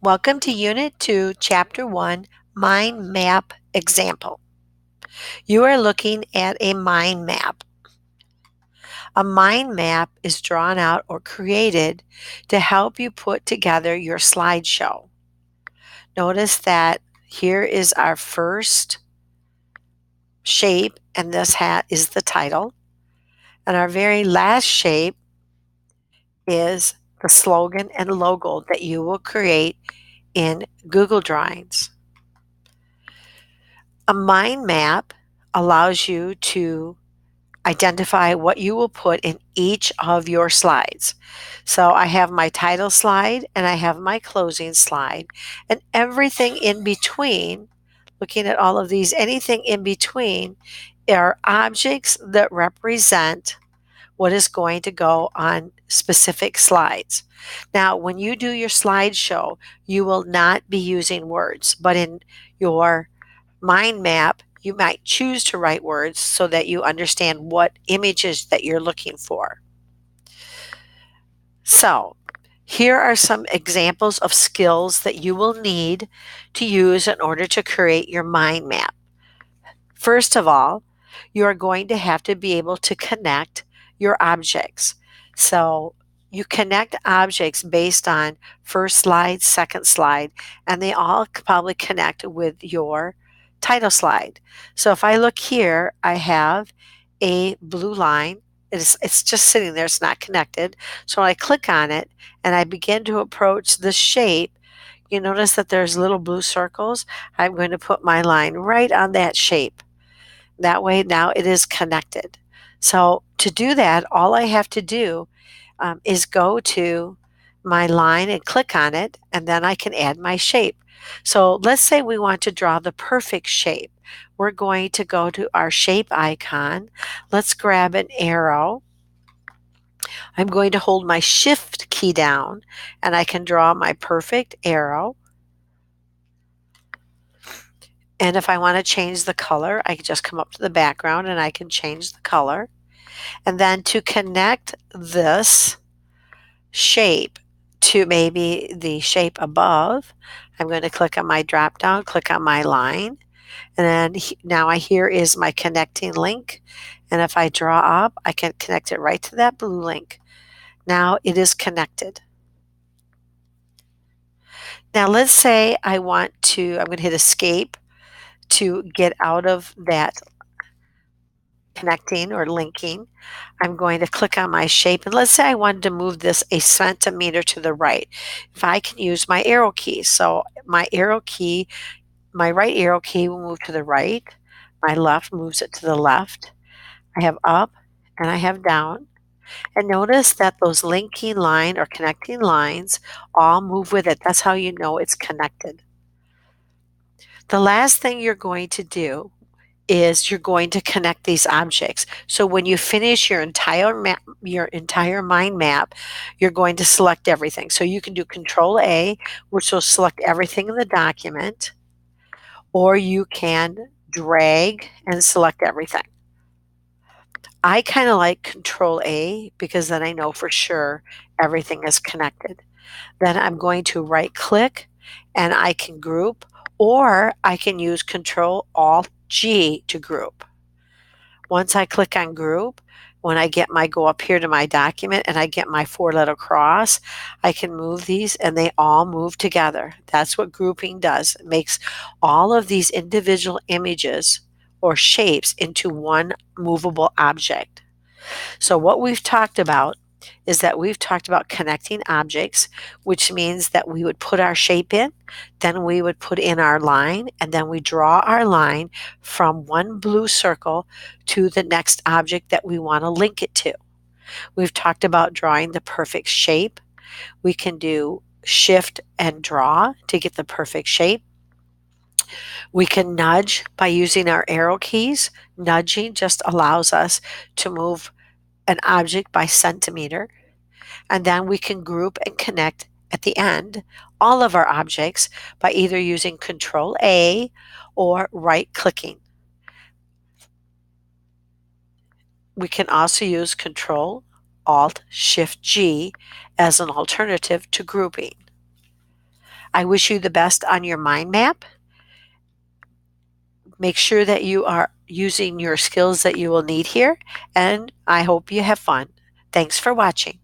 Welcome to Unit 2, Chapter 1, Mind Map Example. You are looking at a mind map. A mind map is drawn out or created to help you put together your slideshow. Notice that here is our first shape, and this hat is the title. And our very last shape is the slogan and logo that you will create in Google Drawings. A mind map allows you to identify what you will put in each of your slides. So I have my title slide and I have my closing slide, and everything in between, looking at all of these, anything in between are objects that represent what is going to go on specific slides. Now, when you do your slideshow, you will not be using words, but in your mind map, you might choose to write words so that you understand what images that you're looking for. So, here are some examples of skills that you will need to use in order to create your mind map. First of all, you are going to have to be able to connect your objects. So you connect objects based on first slide, second slide, and they all probably connect with your title slide. So if I look here, I have a blue line. It's just sitting there, it's not connected. So when I click on it and I begin to approach the shape, you notice that there's little blue circles. I'm going to put my line right on that shape. That way now it is connected. So to do that, all I have to do is go to my line and click on it, and then I can add my shape. So let's say we want to draw the perfect shape. We're going to go to our shape icon. Let's grab an arrow. I'm going to hold my shift key down and I can draw my perfect arrow. And if I want to change the color, I can just come up to the background and I can change the color. And then to connect this shape to maybe the shape above, I'm going to click on my drop down, click on my line, and then now here is my connecting link. And if I draw up, I can connect it right to that blue link. Now it is connected. Now let's say I'm going to hit escape to get out of that connecting or linking. I'm going to click on my shape, and let's say I wanted to move this a centimeter to the right. If I can use my arrow key, so my right arrow key will move to the right, my left moves it to the left. I have up and I have down, and notice that those linking line or connecting lines all move with it. That's how you know it's connected. The last thing you're going to do is you're going to connect these objects. So when you finish your entire mind map, you're going to select everything. So you can do Control A, which will select everything in the document, or you can drag and select everything. I kind of like Control A because then I know for sure everything is connected. Then I'm going to right click and I can group, or I can use Control Alt G to group. Once I click on group, when I go up here to my document and I get my 4-letter cross, I can move these and they all move together. That's what grouping does. It makes all of these individual images or shapes into one movable object. So what we've talked about is that we've talked about connecting objects, which means that we would put our shape in, then we would put in our line, and then we draw our line from one blue circle to the next object that we want to link it to. We've talked about drawing the perfect shape. We can do shift and draw to get the perfect shape. We can nudge by using our arrow keys. Nudging just allows us to move an object by centimeter, and then we can group and connect at the end all of our objects by either using Control A or right clicking. We can also use Control Alt Shift G as an alternative to grouping. I wish you the best on your mind map. Make sure that you are using your skills that you will need here, and I hope you have fun. Thanks for watching.